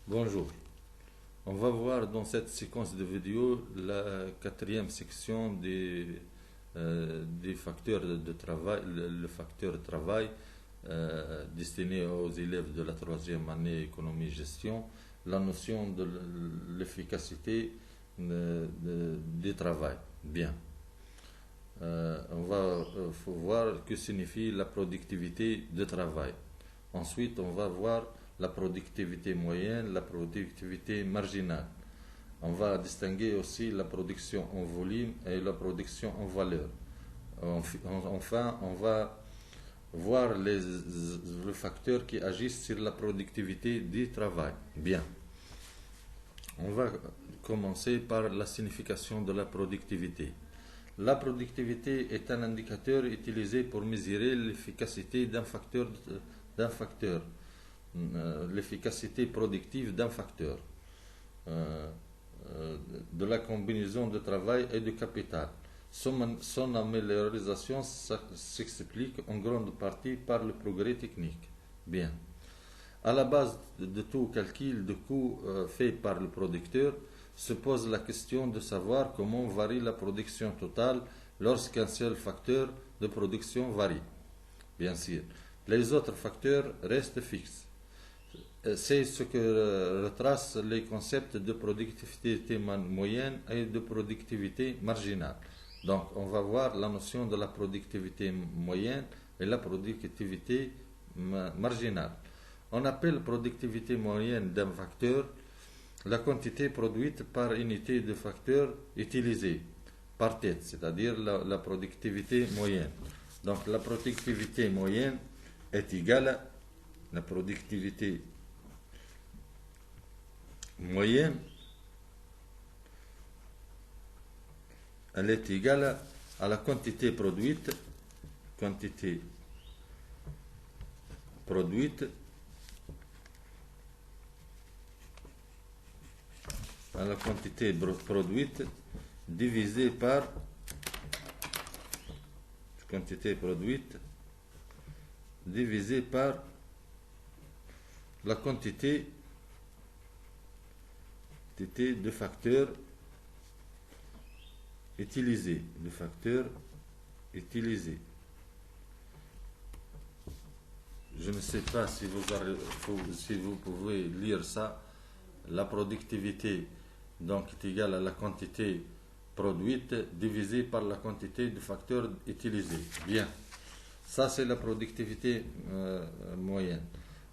Bonjour. On va voir dans cette séquence de vidéos la quatrième section des facteurs de travail, le facteur travail destiné aux élèves de la troisième année économie-gestion, la notion de l'efficacité du travail. Bien. On va voir que signifie la productivité de travail. Ensuite, on va voir la productivité moyenne, la productivité marginale. On va distinguer aussi la production en volume et la production en valeur. Enfin, on va voir les facteurs qui agissent sur la productivité du travail. Bien. On va commencer par la signification de la productivité. La productivité est un indicateur utilisé pour mesurer l'efficacité d'un facteur, l'efficacité productive d'un facteur, de la combinaison de travail et de capital. Son amélioration s'explique en grande partie par le progrès technique. Bien. À la base de tout calcul de coût fait par le producteur se pose la question de savoir comment varie la production totale lorsqu'un seul facteur de production varie. Bien sûr, les autres facteurs restent fixes. C'est ce que retracent les concepts de productivité moyenne et de productivité marginale. Donc, on va voir la notion de la productivité moyenne et la productivité marginale. On appelle productivité moyenne d'un facteur la quantité produite par unité de facteur utilisée par tête, c'est-à-dire la productivité moyenne. Donc, la productivité moyenne est égale à la productivité moyenne, elle est égale à la quantité produite à la quantité produite divisée par la quantité de facteurs utilisés. Je ne sais pas si vous pouvez lire ça. La productivité donc est égale à la quantité produite divisée par la quantité de facteurs utilisés. Bien. Ça, c'est la productivité moyenne.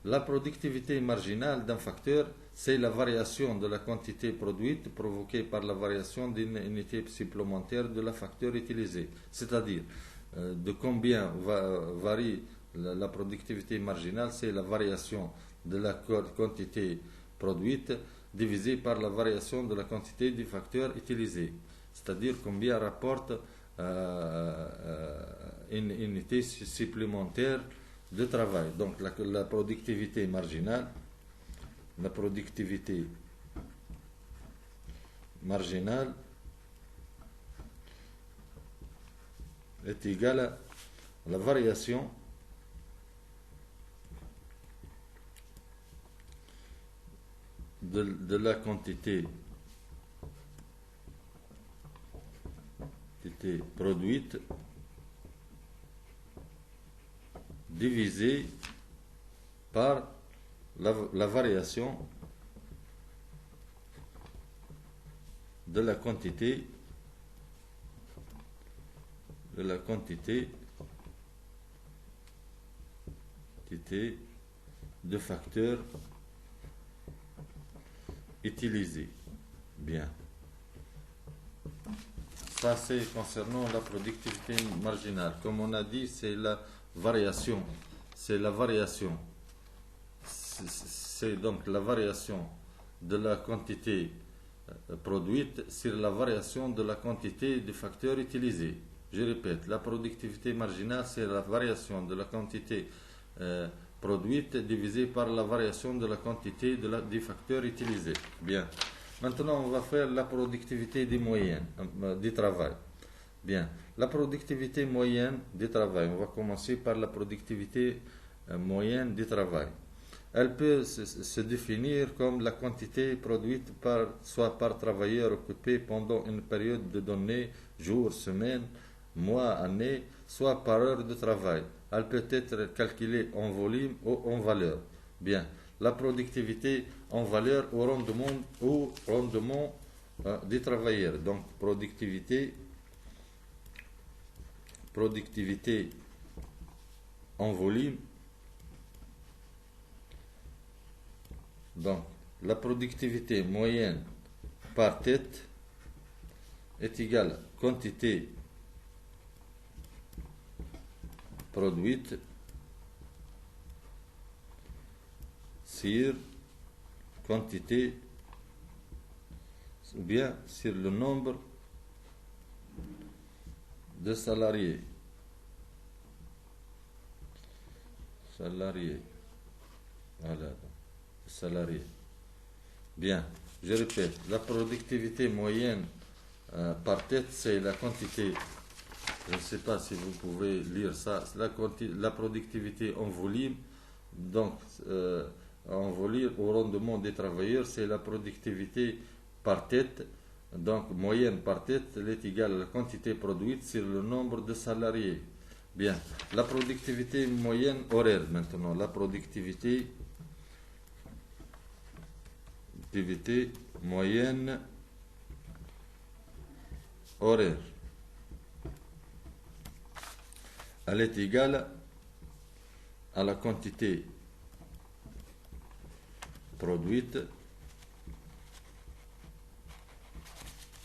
La productivité marginale d'un facteur, c'est la variation de la quantité produite provoquée par la variation d'une unité supplémentaire de la facteur utilisé. C'est-à-dire, de combien varie la productivité marginale, c'est la variation de la quantité produite divisée par la variation de la quantité du facteur utilisé. C'est-à-dire combien rapporte une unité supplémentaire de travail. Donc la productivité marginale, est égale à la variation de la quantité produite divisée par la variation de la quantité de facteurs utilisés. Bien. Ça, c'est concernant la productivité marginale. Comme on a dit, c'est la variation. C'est donc la variation de la quantité produite sur la variation de la quantité de facteurs utilisés. Je répète, la productivité marginale, c'est la variation de la quantité produite divisée par la variation de la quantité des facteurs utilisés. Bien. Maintenant, on va faire la productivité des moyennes, du travail. Bien. La productivité moyenne du travail. On va commencer par la productivité moyenne du travail. elle peut se définir comme la quantité produite soit par travailleur occupé pendant une période de données, jours, semaines, mois, années, soit par heure de travail. Elle peut être calculée en volume ou en valeur. Bien, la productivité en valeur au rendement des travailleurs. Donc, productivité en volume. Donc, la productivité moyenne par tête est égale à quantité produite sur quantité ou bien sur le nombre de salariés. Voilà, salariés. Bien, je répète, la productivité moyenne par tête, c'est la quantité, je ne sais pas si vous pouvez lire ça, la productivité en volume, donc en volume au rendement des travailleurs, c'est la productivité par tête, donc moyenne par tête, elle est égale à la quantité produite sur le nombre de salariés. Bien, la productivité moyenne horaire maintenant, la productivité moyenne horaire. Elle est égale à la quantité produite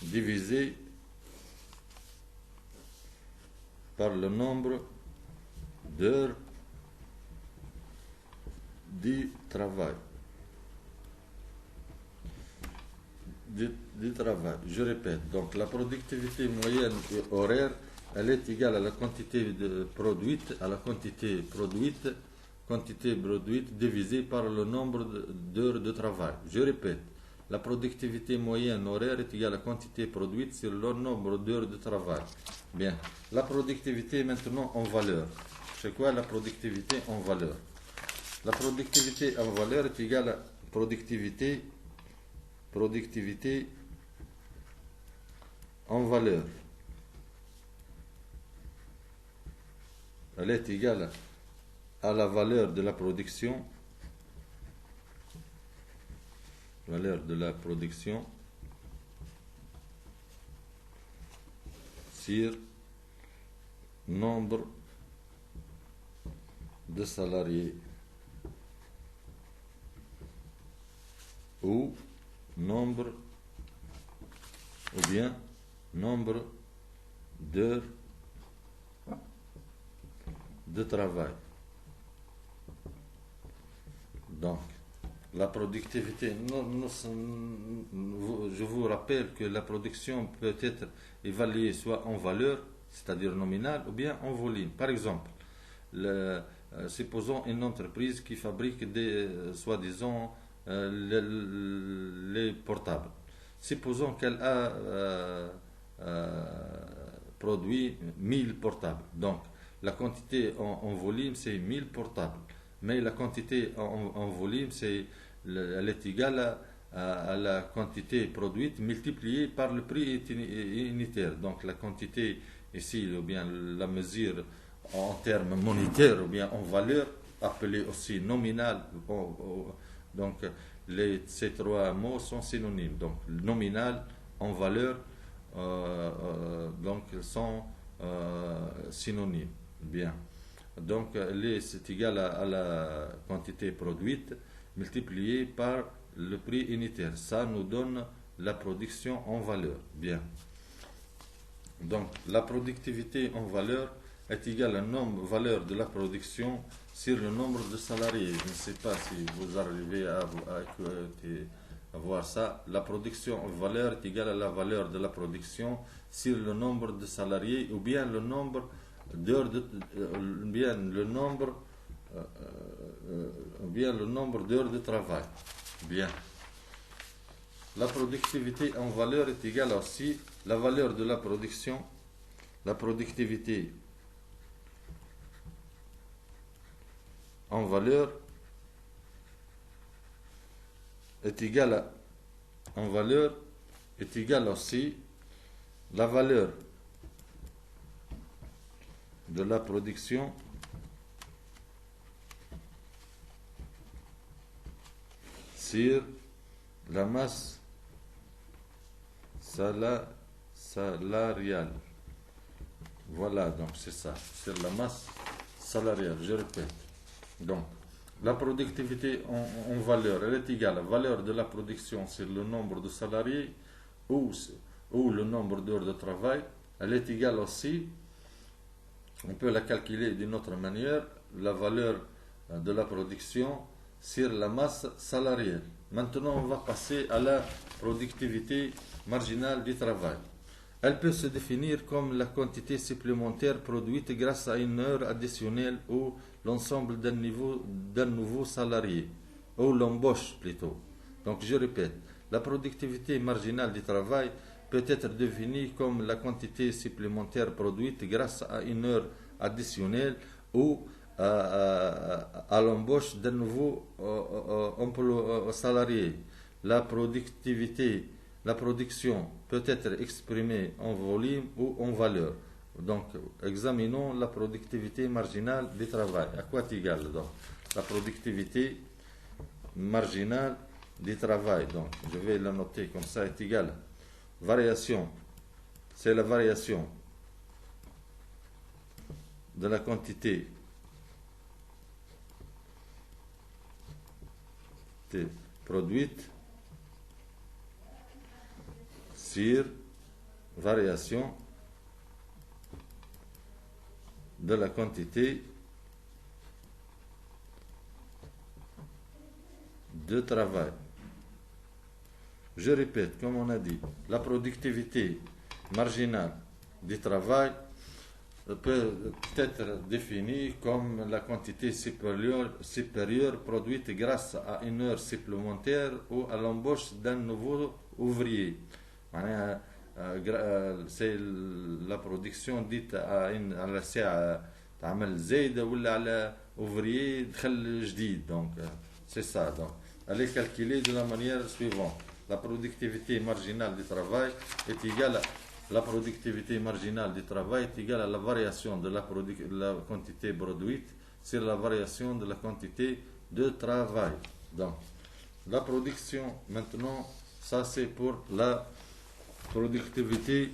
divisée par le nombre d'heures du travail. Du travail. Je répète, donc la productivité moyenne horaire, elle est égale à la quantité produite, quantité produite divisée par le nombre d'heures de travail. Je répète, la productivité moyenne horaire est égale à la quantité produite sur le nombre d'heures de travail. Bien, la productivité maintenant en valeur. C'est quoi la productivité en valeur? La productivité en valeur est égale à productivité en valeur. Elle est égale à la valeur de la production, sur nombre de salariés ou nombre d'heures de travail. Donc, la productivité, je vous rappelle que la production peut être évaluée soit en valeur, c'est-à-dire nominale, ou bien en volume. Par exemple, supposons une entreprise qui fabrique soi-disant, les portables. Supposons qu'elle a produit 1000 portables. Donc, la quantité en volume, c'est 1000 portables. Mais la quantité en volume, elle est égale à la quantité produite multipliée par le prix unitaire. Donc, la quantité ici, ou bien la mesure en termes monétaires, ou bien en valeur, appelée aussi nominale. Donc, ces trois mots sont synonymes. Donc, nominal, en valeur, donc, sont synonymes. Bien. Donc, c'est égal à la quantité produite multipliée par le prix unitaire. Ça nous donne la production en valeur. Bien. Donc, la productivité en valeur est égale à la valeur de la production sur le nombre de salariés. Je ne sais pas si vous arrivez à voir ça. La production en valeur est égale à la valeur de la production sur le nombre de salariés ou bien le nombre d'heures d'heures de travail. Bien. La productivité en valeur est égale aussi la valeur de la production, la productivité en valeur est égale en valeur est égale aussi la valeur de la production sur la masse salariale. Voilà, donc c'est ça, sur la masse salariale, je répète. Donc, la productivité en valeur, elle est égale à la valeur de la production sur le nombre de salariés ou le nombre d'heures de travail. Elle est égale aussi, on peut la calculer d'une autre manière, la valeur de la production sur la masse salariale. Maintenant, on va passer à la productivité marginale du travail. Elle peut se définir comme la quantité supplémentaire produite grâce à une heure additionnelle ou l'ensemble d'un nouveau salarié, ou l'embauche plutôt. Donc je répète, la productivité marginale du travail peut être définie comme la quantité supplémentaire produite grâce à une heure additionnelle ou à l'embauche d'un nouveau salarié. La production peut être exprimée en volume ou en valeur. Donc, examinons la productivité marginale du travail. À quoi est égale donc la productivité marginale du travail? Donc, je vais la noter comme ça, est égale. Variation, c'est la variation de la quantité produite sur variation de la quantité de travail. Je répète, comme on a dit, la productivité marginale du travail peut être définie comme la quantité supérieure produite grâce à une heure supplémentaire ou à l'embauche d'un nouveau ouvrier. C'est la production dite على ساعة عمل زايدة ولا على ouvrier دخل جديد. Donc c'est ça. Donc elle est calculée de la manière suivante. La productivité marginale du travail est égale à la productivité marginale du travail est égale à la variation de la quantité produite sur la variation de la quantité de travail. Donc la production maintenant, ça c'est pour la productivité,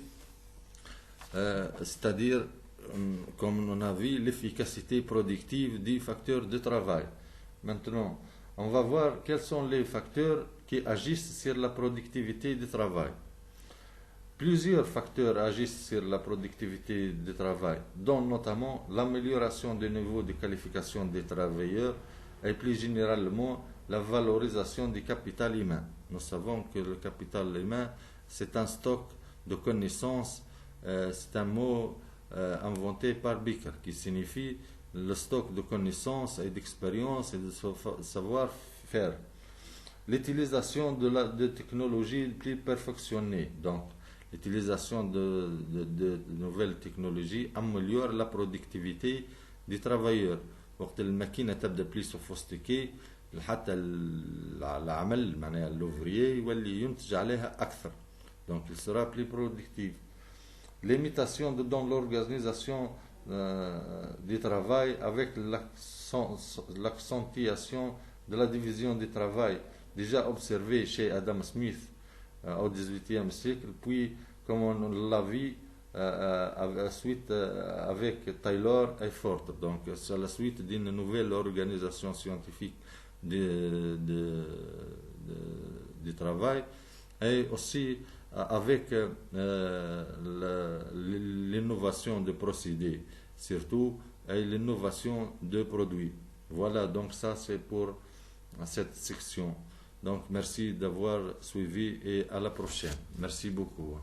c'est-à-dire, comme on a vu, l'efficacité productive du facteur de travail. Maintenant, on va voir quels sont les facteurs qui agissent sur la productivité du travail. Plusieurs facteurs agissent sur la productivité du travail, dont notamment l'amélioration du niveau de qualification des travailleurs et plus généralement la valorisation du capital humain. Nous savons que le capital humain, c'est un stock de connaissances, c'est un mot inventé par Becker qui signifie le stock de connaissances et d'expérience et de savoir-faire. L'utilisation de technologies plus perfectionnées, donc l'utilisation de nouvelles technologies améliore la productivité des travailleurs. وقت الماكينة تبدأ plus sophistiquée حتى العمل معناها l'ouvrier يولي ينتج عليها أكثر. Donc il sera plus productif. L'imitation dans l'organisation du travail avec l'accentuation de la division du travail déjà observée chez Adam Smith au XVIIIe siècle, puis comme on l'a vu suite avec Taylor et Ford. Donc c'est la suite d'une nouvelle organisation scientifique du travail et aussi avec l'innovation de procédés, surtout et l'innovation de produits. Voilà, donc ça c'est pour cette section. Donc merci d'avoir suivi et à la prochaine. Merci beaucoup.